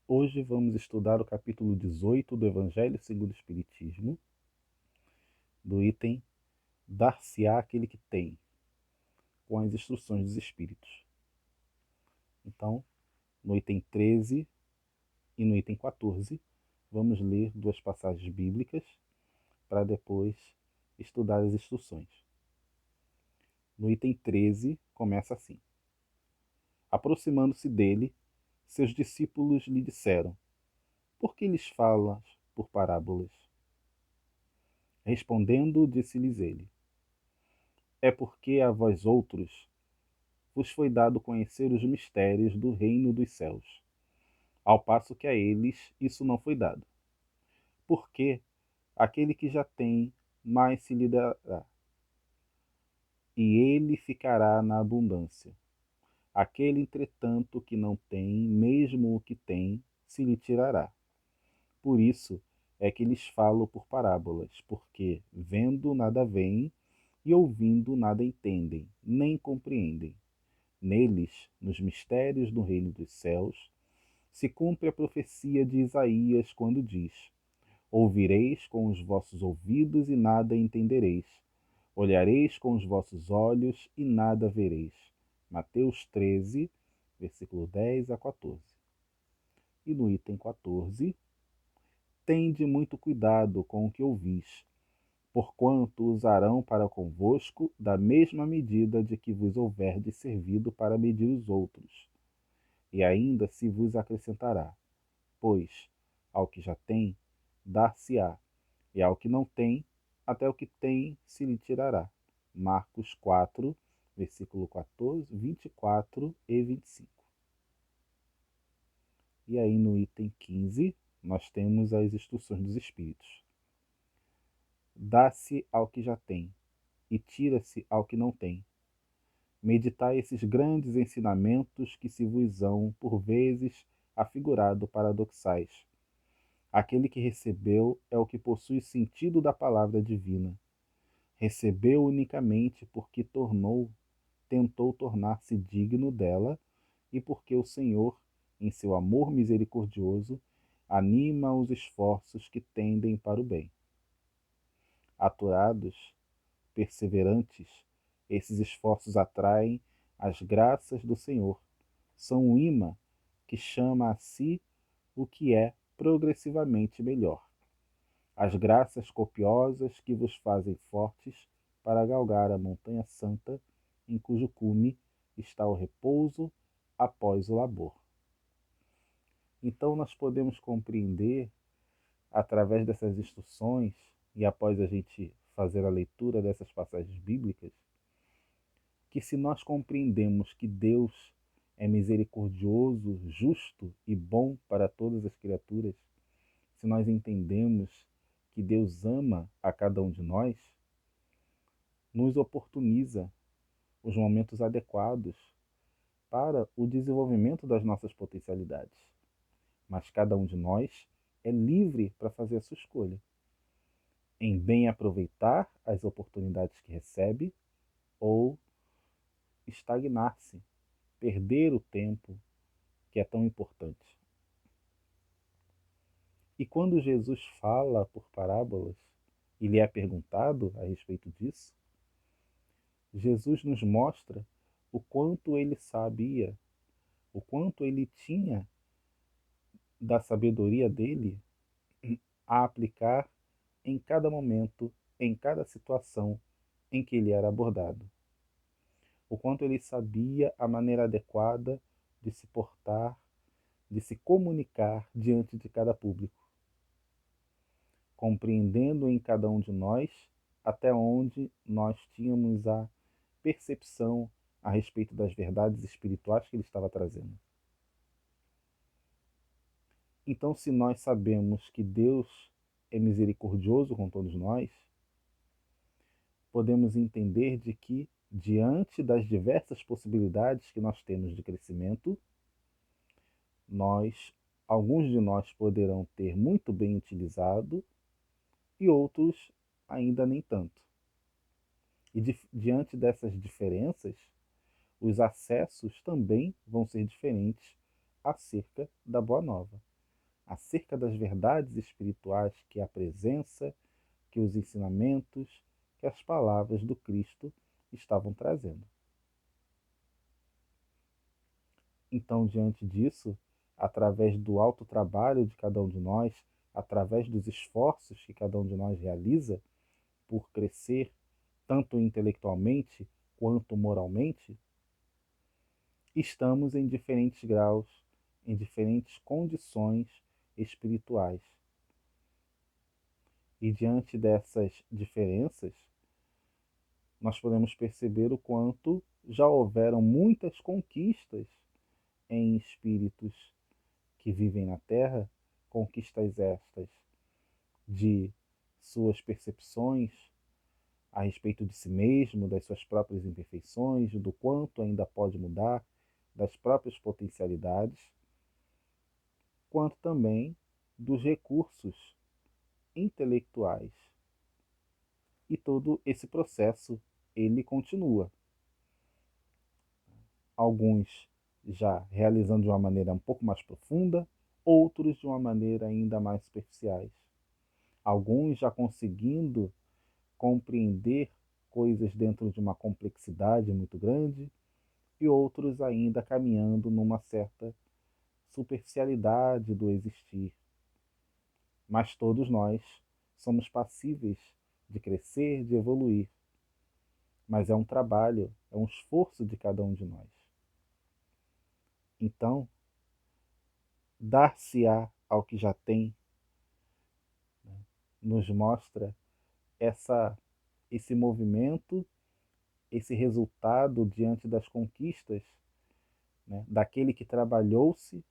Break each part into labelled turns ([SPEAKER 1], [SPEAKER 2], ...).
[SPEAKER 1] Hoje vamos estudar o capítulo 18 do Evangelho segundo o Espiritismo, do item Dar-se-á aquele que tem, com as instruções dos Espíritos. Então, no item 13 e no item 14, vamos ler duas passagens bíblicas para depois estudar as instruções. No item 13, começa assim: Aproximando-se dele, seus discípulos lhe disseram: Por que lhes falas por parábolas? Respondendo, disse-lhes ele: É porque a vós outros vos foi dado conhecer os mistérios do reino dos céus, ao passo que a eles isso não foi dado. Porque aquele que já tem, mais se lhe dará, e ele ficará na abundância. Aquele, entretanto, que não tem, mesmo o que tem, se lhe tirará. Por isso é que lhes falo por parábolas, porque vendo nada veem, e ouvindo nada entendem, nem compreendem. Neles, nos mistérios do reino dos céus, se cumpre a profecia de Isaías quando diz: Ouvireis com os vossos ouvidos e nada entendereis. Olhareis com os vossos olhos e nada vereis. Mateus 13, versículo 10 a 14. E no item 14, tende muito cuidado com o que ouvis, porquanto usarão para convosco da mesma medida de que vos houverdes servido para medir os outros. E ainda se vos acrescentará, pois ao que já tem, dar-se-á, e ao que não tem, até o que tem se lhe tirará. Marcos 4, versículo 14, 24 e 25. E aí no item 15, nós temos as instruções dos Espíritos. Dá-se ao que já tem, e tira-se ao que não tem. Meditai esses grandes ensinamentos que se vos são, por vezes, afigurado paradoxais. Aquele que recebeu é o que possui sentido da palavra divina. Recebeu unicamente porque tentou tornar-se digno dela e porque o Senhor, em seu amor misericordioso, anima os esforços que tendem para o bem. Aturados, perseverantes, esses esforços atraem as graças do Senhor. São um imã que chama a si o que é progressivamente melhor. As graças copiosas que vos fazem fortes para galgar a montanha santa, em cujo cume está o repouso após o labor. Então nós podemos compreender, através dessas instruções, e após a gente fazer a leitura dessas passagens bíblicas, que se nós compreendemos que Deus é misericordioso, justo e bom para todas as criaturas, se nós entendemos que Deus ama a cada um de nós, nos oportuniza os momentos adequados para o desenvolvimento das nossas potencialidades. Mas cada um de nós é livre para fazer a sua escolha, em bem aproveitar as oportunidades que recebe ou estagnar-se, perder o tempo que é tão importante. E quando Jesus fala por parábolas e lhe é perguntado a respeito disso, Jesus nos mostra o quanto ele sabia, o quanto ele tinha da sabedoria dele a aplicar em cada momento, em cada situação em que ele era abordado. O quanto ele sabia a maneira adequada de se portar, de se comunicar diante de cada público, compreendendo em cada um de nós até onde nós tínhamos a percepção a respeito das verdades espirituais que ele estava trazendo. Então, se nós sabemos que Deus é misericordioso com todos nós, podemos entender de que, diante das diversas possibilidades que nós temos de crescimento, alguns de nós poderão ter muito bem utilizado e outros ainda nem tanto. E diante dessas diferenças, os acessos também vão ser diferentes acerca da Boa Nova. acerca das verdades espirituais que a presença, que os ensinamentos, que as palavras do Cristo estavam trazendo. Então, diante disso, através do alto trabalho de cada um de nós, através dos esforços que cada um de nós realiza por crescer, tanto intelectualmente quanto moralmente, estamos em diferentes graus, em diferentes condições espirituais. E diante dessas diferenças, nós podemos perceber o quanto já houveram muitas conquistas em espíritos que vivem na Terra, conquistas estas de suas percepções a respeito de si mesmo, das suas próprias imperfeições, do quanto ainda pode mudar, das próprias potencialidades, quanto também dos recursos intelectuais. E todo esse processo, ele continua. Alguns já realizando de uma maneira um pouco mais profunda, outros de uma maneira ainda mais superficiais. Alguns já conseguindo compreender coisas dentro de uma complexidade muito grande e outros ainda caminhando numa certa superficialidade do existir. Mas todos nós somos passíveis de crescer, de evoluir. Mas é um trabalho, é um esforço de cada um de nós. Então, dar-se-á ao que já tem, né, nos mostra esse movimento, esse resultado diante das conquistas, né, daquele que trabalhou-se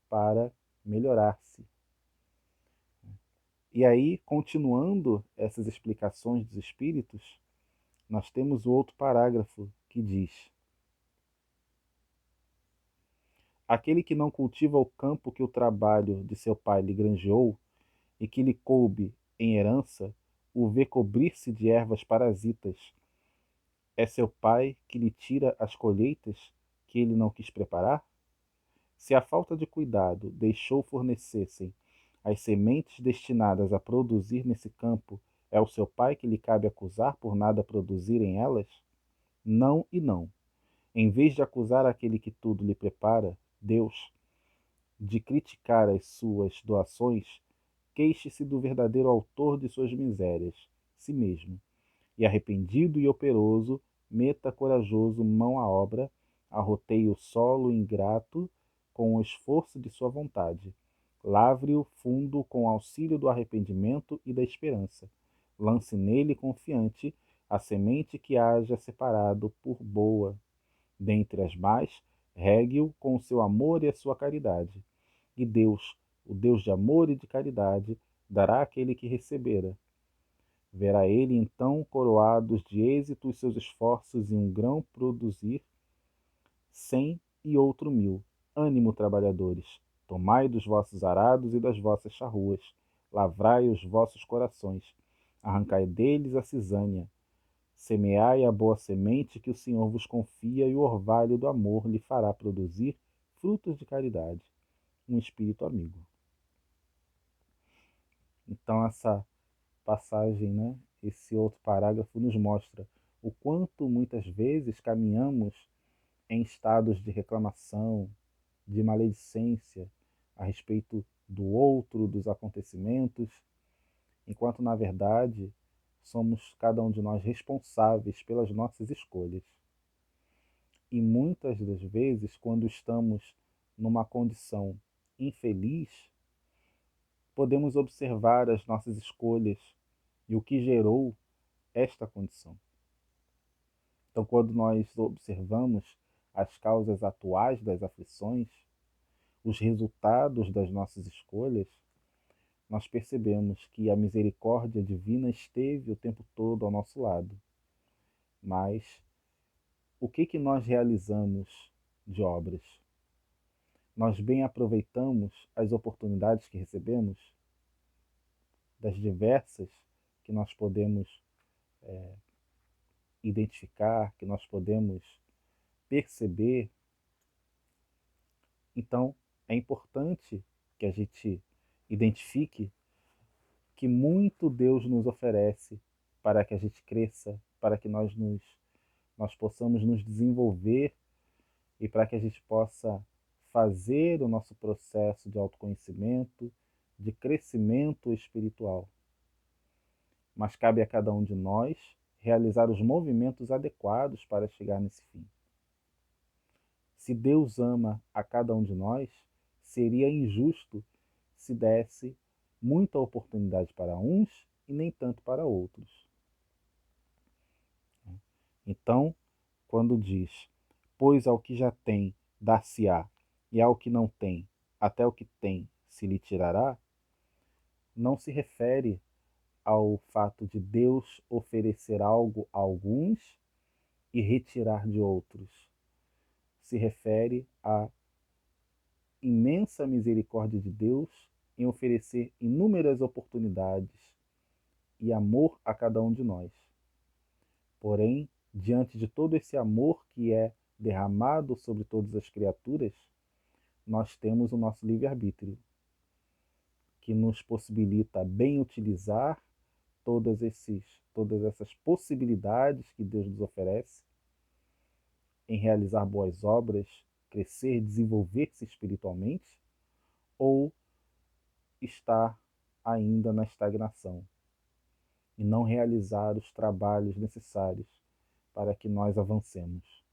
[SPEAKER 1] para melhorar-se. E aí, continuando essas explicações dos espíritos, nós temos o outro parágrafo que diz: aquele que não cultiva o campo que o trabalho de seu pai lhe granjeou e que lhe coube em herança, o vê cobrir-se de ervas parasitas. É seu pai que lhe tira as colheitas que ele não quis preparar? Se a falta de cuidado deixou fornecessem as sementes destinadas a produzir nesse campo, é o seu pai que lhe cabe acusar por nada produzirem elas? Não e não. Em vez de acusar aquele que tudo lhe prepara, Deus, de criticar as suas doações, queixe-se do verdadeiro autor de suas misérias, si mesmo, e arrependido e operoso, meta corajoso mão à obra, arroteie o solo ingrato com o esforço de sua vontade, lavre-o fundo com auxílio do arrependimento e da esperança, lance nele confiante a semente que haja separado por boa, dentre as mais, regue-o com o seu amor e a sua caridade. E Deus, o Deus de amor e de caridade, dará àquele que recebera. Verá ele então coroados de êxito os seus esforços e um grão produzir 100 e outro 1000. Ânimo, trabalhadores, tomai dos vossos arados e das vossas charruas, lavrai os vossos corações, arrancai deles a cisânia, semeai a boa semente que o Senhor vos confia e o orvalho do amor lhe fará produzir frutos de caridade, um espírito amigo. Então essa passagem, né, esse outro parágrafo nos mostra o quanto muitas vezes caminhamos em estados de reclamação, de maledicência a respeito do outro, dos acontecimentos, enquanto na verdade somos cada um de nós responsáveis pelas nossas escolhas. E muitas das vezes, quando estamos numa condição infeliz, podemos observar as nossas escolhas e o que gerou esta condição. Então, quando nós observamos as causas atuais das aflições, os resultados das nossas escolhas, nós percebemos que a misericórdia divina esteve o tempo todo ao nosso lado. Mas o que nós realizamos de obras? Nós bem aproveitamos as oportunidades que recebemos, das diversas que nós podemos identificar, que nós podemos perceber. Então, é importante que a gente identifique que muito Deus nos oferece para que a gente cresça, para que nós possamos nos desenvolver e para que a gente possa fazer o nosso processo de autoconhecimento, de crescimento espiritual. Mas cabe a cada um de nós realizar os movimentos adequados para chegar nesse fim. Se Deus ama a cada um de nós, seria injusto se desse muita oportunidade para uns e nem tanto para outros. Então, quando diz, pois ao que já tem dar-se-á, e ao que não tem, até o que tem se lhe tirará, não se refere ao fato de Deus oferecer algo a alguns e retirar de outros. Se refere à imensa misericórdia de Deus em oferecer inúmeras oportunidades e amor a cada um de nós. Porém, diante de todo esse amor que é derramado sobre todas as criaturas, nós temos o nosso livre-arbítrio, que nos possibilita bem utilizar todas essas possibilidades que Deus nos oferece em realizar boas obras, crescer, desenvolver-se espiritualmente, ou estar ainda na estagnação e não realizar os trabalhos necessários para que nós avancemos.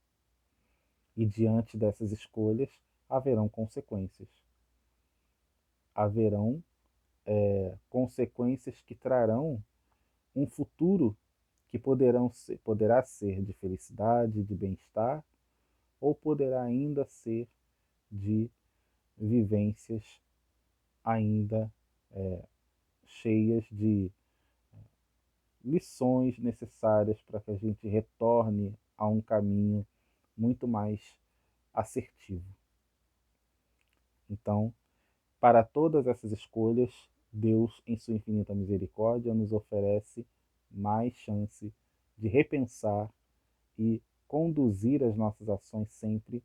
[SPEAKER 1] E diante dessas escolhas haverão consequências. Haverão consequências que trarão um futuro que poderá ser de felicidade, de bem-estar, ou poderá ainda ser de vivências ainda cheias de lições necessárias para que a gente retorne a um caminho muito mais assertivo. Então, para todas essas escolhas, Deus, em sua infinita misericórdia, nos oferece mais chance de repensar e conduzir as nossas ações sempre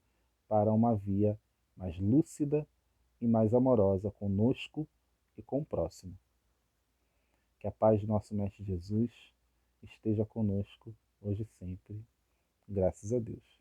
[SPEAKER 1] para uma via mais lúcida e mais amorosa conosco e com o próximo. Que a paz do nosso Mestre Jesus esteja conosco hoje e sempre. Graças a Deus.